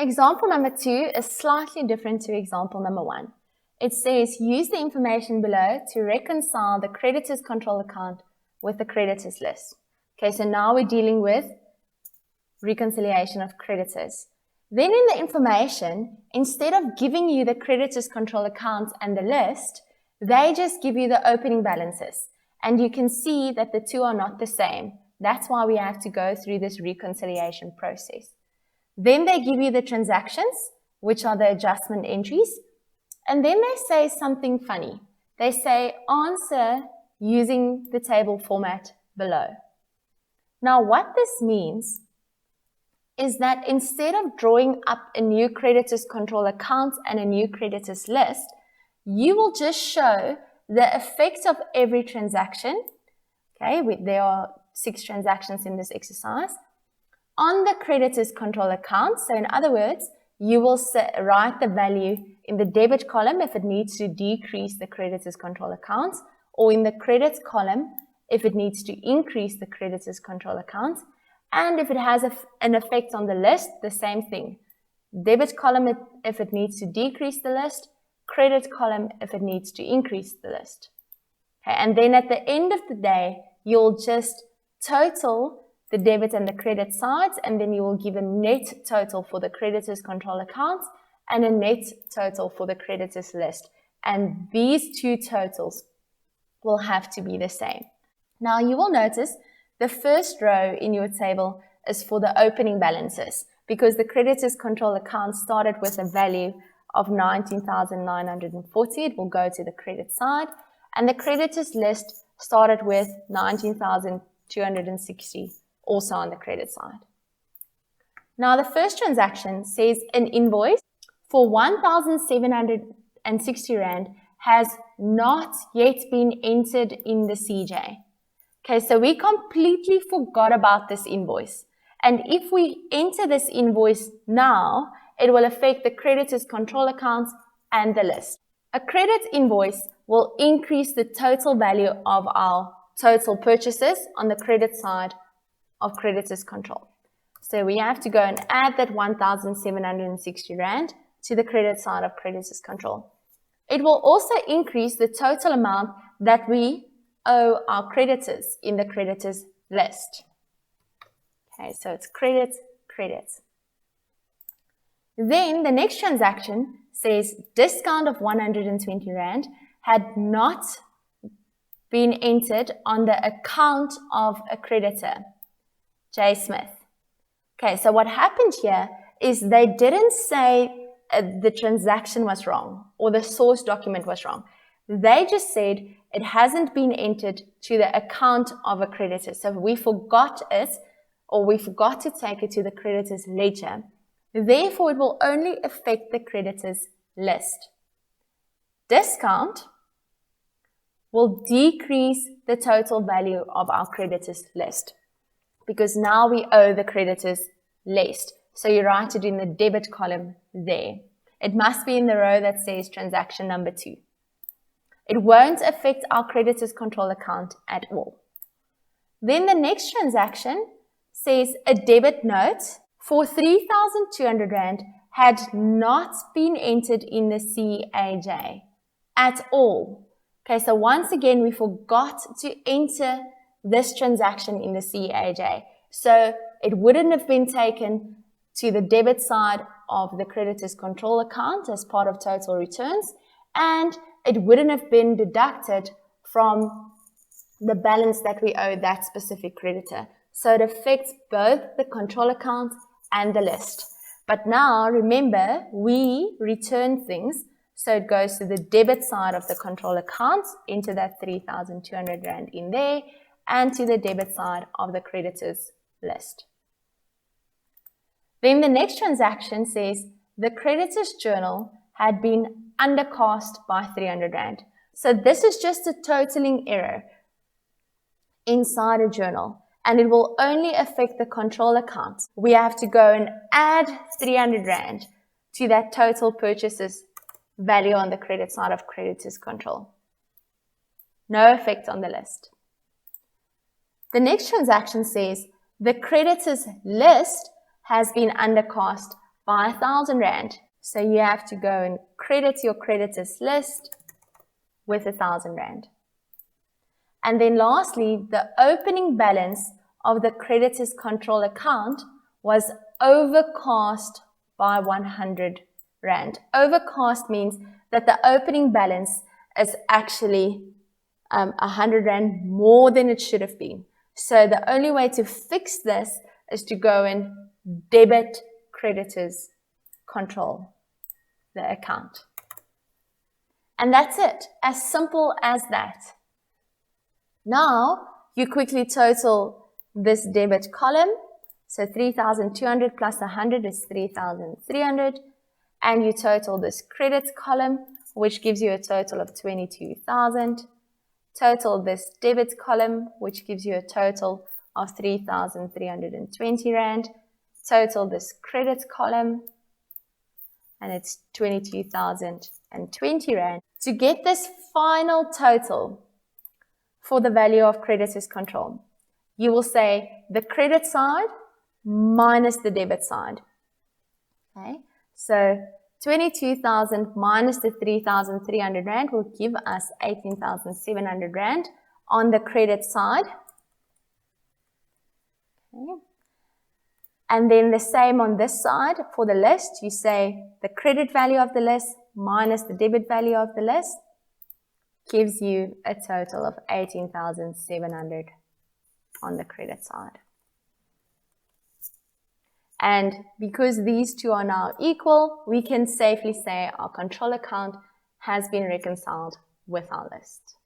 Example number 2 is slightly different to example number 1. It says, use the information below to reconcile the creditors control account with the creditors list. Okay, so now we're dealing with reconciliation of creditors. Then in the information, instead of giving you the creditors control accounts and the list, they just give you the opening balances. And you can see that the two are not the same. That's why we have to go through this reconciliation process. Then they give you the transactions, which are the adjustment entries. And then they say something funny. They say, answer using the table format below. Now, what this means is that instead of drawing up a new creditors control account and a new creditors list, you will just show the effect of every transaction. Okay, there are 6 transactions in this exercise on the creditors control account. So in other words, you will write the value in the debit column if it needs to decrease the creditors control account, or in the credits column if it needs to increase the creditors control account. And if it has an effect on the list, the same thing. Debit column if it needs to decrease the list, credit column if it needs to increase the list. Okay, and then at the end of the day, you'll just total the debit and the credit sides, and then you will give a net total for the creditors control account and a net total for the creditors list. And these two totals will have to be the same. Now you will notice the first row in your table is for the opening balances, because the creditors control account started with a value of 19,940. It will go to the credit side. And the creditors list started with 19,260, also on the credit side. Now the first transaction says an invoice for 1,760 Rand has not yet been entered in the CJ. Okay, so we completely forgot about this invoice. And if we enter this invoice now, it will affect the creditors control accounts and the list. A credit invoice will increase the total value of our total purchases on the credit side of creditors control. So we have to go and add that 1,760 Rand to the credit side of creditors control. It will also increase the total amount that we owe our creditors in the creditors list. Okay, so it's credit. Then the next transaction says discount of 120 Rand had not been entered on the account of a creditor, J. Smith. Okay, so what happened here is they didn't say the transaction was wrong or the source document was wrong. They just said it hasn't been entered to the account of a creditor. So we forgot it, or we forgot to take it to the creditor's ledger. Therefore, it will only affect the creditor's list. Discount will decrease the total value of our creditors list, because now we owe the creditors less. So you write it in the debit column there. It must be in the row that says transaction number 2. It won't affect our creditors control account at all. Then the next transaction says a debit note for 3,200 Rand had not been entered in the CAJ at all. Okay, so once again, we forgot to enter this transaction in the CAJ. So it wouldn't have been taken to the debit side of the creditors control account as part of total returns, and it wouldn't have been deducted from the balance that we owe that specific creditor. So it affects both the control account and the list. But now remember, we return things, so it goes to the debit side of the control account, into that 3,200 Rand in there, and to the debit side of the creditors list. Then the next transaction says the creditors journal had been undercast by 300 Rand. So this is just a totaling error inside a journal, and it will only affect the control account. We have to go and add 300 Rand to that total purchases value on the credit side of creditors control. No effect on the list. The next transaction says the creditors list has been undercast by 1,000 Rand. So you have to go and credit your creditors list with 1,000 Rand. And then lastly, the opening balance of the creditors control account was overcast by 100 Rand. Overcast means that the opening balance is actually 100 Rand more than it should have been. So the only way to fix this is to go and debit creditors control the account. And that's it, as simple as that. Now you quickly total this debit column. So 3,200 plus 100 is 3,300. And you total this credits column, which gives you a total of 22,000. Total this debit column, which gives you a total of 3,320 Rand. Total this credits column, and it's 22,020 Rand. To get this final total for the value of creditors control, you will say the credit side minus the debit side. Okay, so 22,000 minus the 3,300 Rand will give us 18,700 Rand on the credit side. Okay. And then the same on this side for the list. You say the credit value of the list minus the debit value of the list gives you a total of 18,700 on the credit side. And because these two are now equal, we can safely say our control account has been reconciled with our list.